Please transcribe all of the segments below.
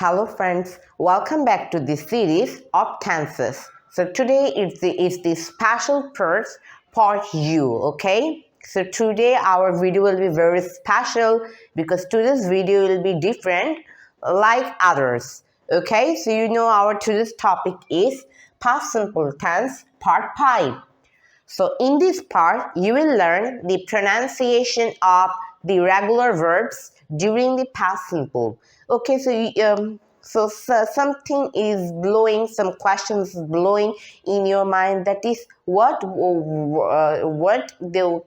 Hello friends, welcome back to this series of tenses. So today is the special part U, okay? So today our video will be very special because today's video will be different like others. Okay, so you know our today's topic is past simple tense part 5. So in this part, you will learn the pronunciation of the regular verbs during the past simple. Okay, so something is blowing, some questions blowing in your mind. That is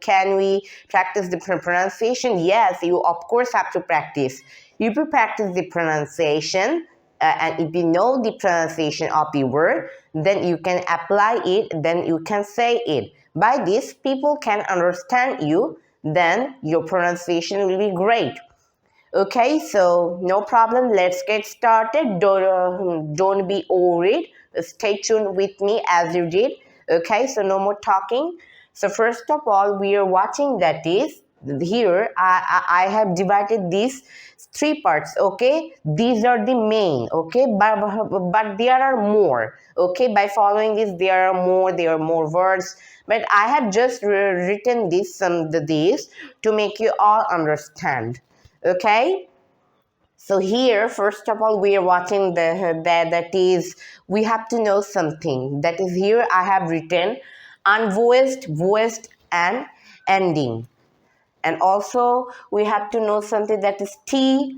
can we practice the pronunciation? Yes, you of course have to practice. You will practice the pronunciation. And if you know the pronunciation of the word, then you can apply it, then you can say it. By this, people can understand you, then your pronunciation will be great. Okay, so no problem, let's get started. Don't be worried. Stay tuned with me as you did. Okay, so no more talking. So first of all, we are watching that is here I have divided these three parts. Okay, these are the main. Okay, but there are more. Okay, by following this there are more words, but I have just written these to make you all understand. Okay, so here first of all we are watching that is we have to know something. That is here I have written unvoiced, voiced and ending. And also we have to know something that is T,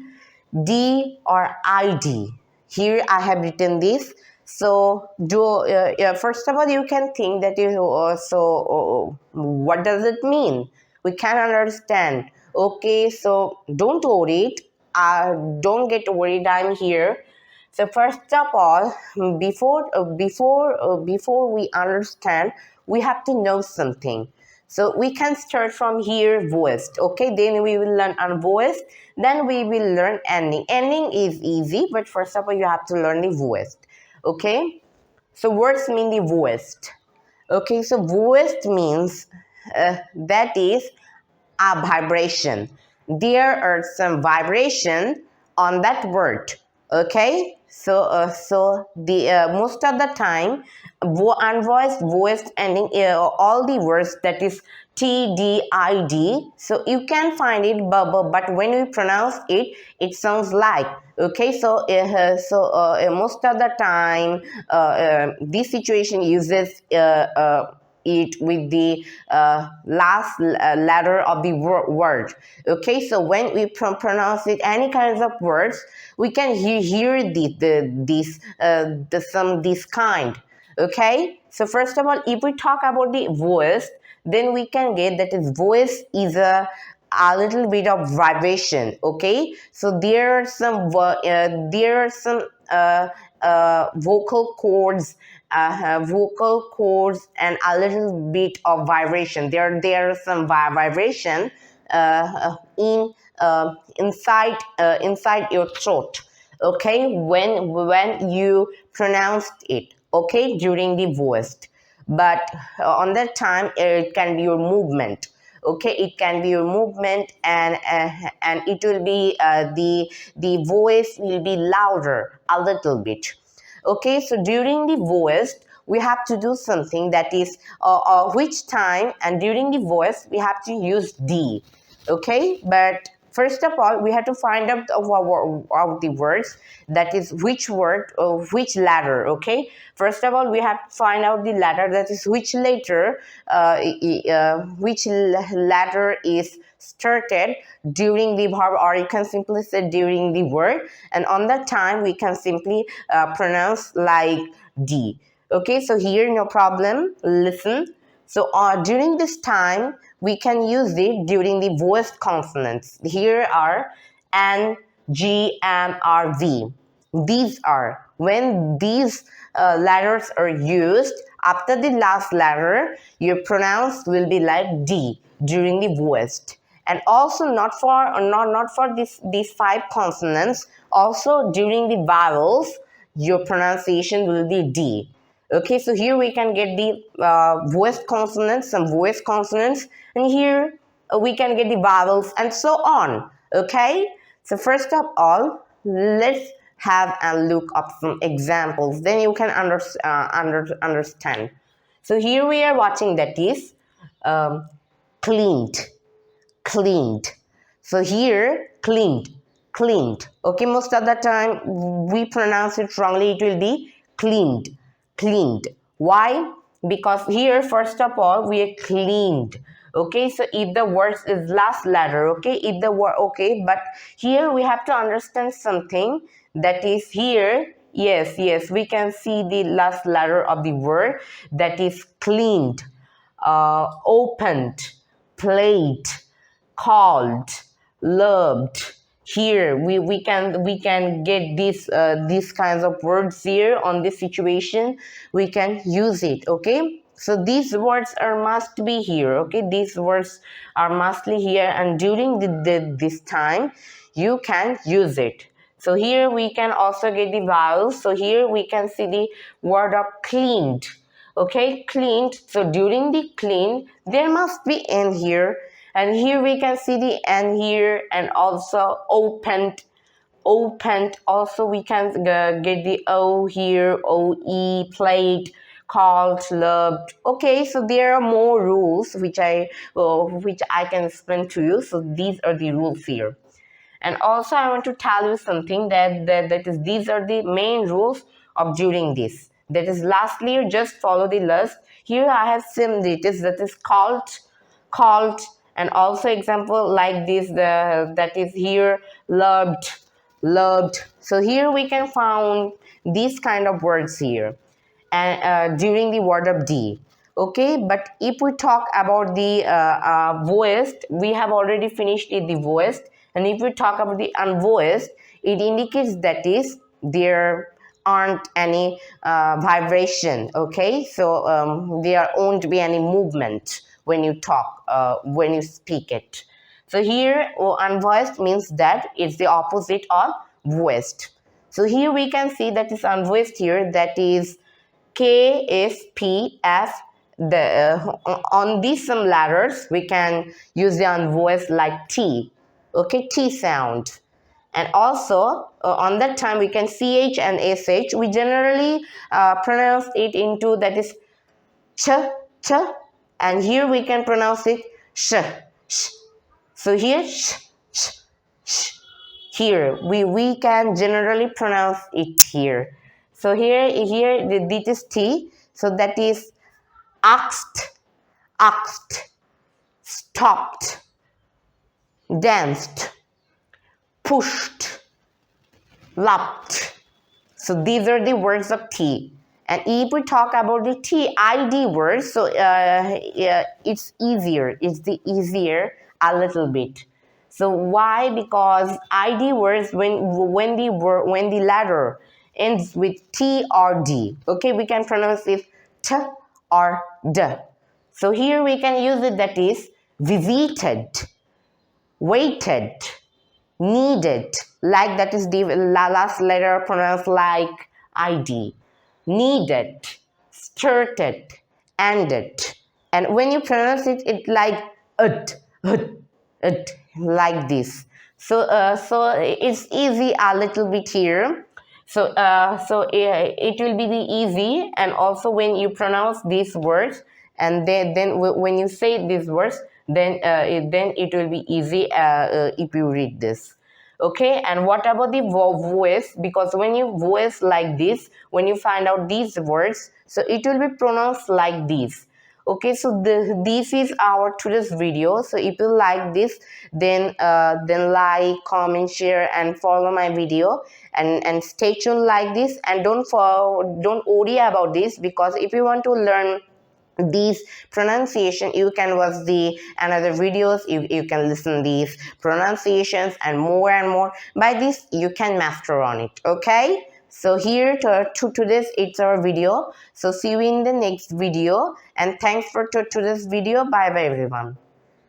D or ID. Here I have written this. So first of all you can think that what does it mean? We can understand. Okay, so don't worry. Don't get worried. I'm here. So first of all, before we understand, we have to know something. So we can start from here, voiced. Okay, then we will learn unvoiced. Then we will learn ending. Ending is easy, but first of all, you have to learn the voiced. Okay, so words mean the voiced. Okay, so voiced means that is a vibration. There are some vibration on that word. Okay, so the most of the time unvoiced, voiced ending, all the words that is T, D, I, D, so you can find it but when we pronounce it, it sounds like. Okay, so most of the time this situation uses it with the last letter of the word. Okay, so when we pronounce it any kinds of words, we can hear this kind. Okay, so first of all, if we talk about the voice, then we can get that is voice is a little bit of vibration. Okay, so there are some vocal cords and a little bit of vibration. There are some vibration inside your throat. Okay, when you pronounced it. Okay, during the voiced, but on that time it can be your movement. Okay, it can be your movement, and it will be the voice will be louder a little bit. Okay, so during the voice we have to do something that is which time, and during the voice we have to use D. Okay, but first of all we have to find out of the words, that is which word or which letter. Okay, first of all we have to find out the letter, that is which letter is started during the verb, or you can simply say during the word, and on that time we can simply pronounce like D. Okay, so here no problem, listen. So during this time we can use it during the voiced consonants. Here are N, G, M, R, V. These are when these letters are used after the last letter, your pronounce will be like D during the voiced. And also not for these five consonants, also during the vowels your pronunciation will be D. Okay, so here we can get the voiced consonants, some voiced consonants, and here we can get the vowels and so on. Okay, so first of all, let's have and look up some examples, then you can understand. So here we are watching that is cleaned, cleaned. So here cleaned, cleaned. Okay, most of the time we pronounce it wrongly. It will be cleaned, cleaned. Why? Because here first of all we are cleaned. Okay, so if the word is last letter, okay, if the word, okay, but here we have to understand something, that is here, yes, we can see the last letter of the word, that is cleaned, opened, played, called, loved. Here we can get these kinds of words here on this situation. We can use it. Okay, so these words are must be here. Okay, these words are mostly here, and during this time you can use it. So here we can also get the vowels. So here we can see the word of cleaned. Okay, cleaned. So during the clean there must be n here, and here we can see the n here, and also opened, opened. Also we can get the o here, oe, played, called, loved. Okay, so there are more rules which I can explain to you. So these are the rules here. And also I want to tell you something, that is, these are the main rules of during this. That is, lastly, just follow the list. Here I have seen it is, that is called, called, and also example like this, that is here loved, loved. So here we can find these kind of words here, and during the word of D. Okay, but if we talk about the voiced, we have already finished the voiced, and if we talk about the unvoiced, it indicates that is there aren't any vibration. Okay, so there won't be any movement when you talk, when you speak it. So here unvoiced means that it's the opposite of voiced. So here we can see that is unvoiced here, that is K, S, P, F. On these some letters we can use the unvoiced like T. Okay, T sound. And also on that time we can CH and SH. We generally pronounce it into, that is ch, ch, and here we can pronounce it sh, sh. So here sh, sh, sh. Here we can generally pronounce it here. So here this is T. So that is asked, asked, stopped, danced, pushed, lapped. So these are the words of T. And if we talk about the TID words, so it's easier. It's the easier a little bit. So why? Because ID words, when the letter ends with T or D, okay, we can pronounce it T or D. So here we can use it, that is visited, waited, needed, like that is the last letter pronounced like ID. Needed, started, ended. And when you pronounce it, it like ut, like this. So it's easy a little bit here. So it will be the easy, and also when you pronounce these words, and then when you say these words, then it will be easy if you read this. Okay, and what about the voice? Because when you voice like this, when you find out these words, so it will be pronounced like this. Okay, so this is our today's video. So if you like this, then like, comment, share, and follow my video, and stay tuned like this, and don't worry about this, because if you want to learn these pronunciation, you can watch the another videos, you can listen these pronunciations and more. By this you can master on it. Okay, so here to this, it's our video. So see you in the next video, and thanks for today's video. Bye everyone.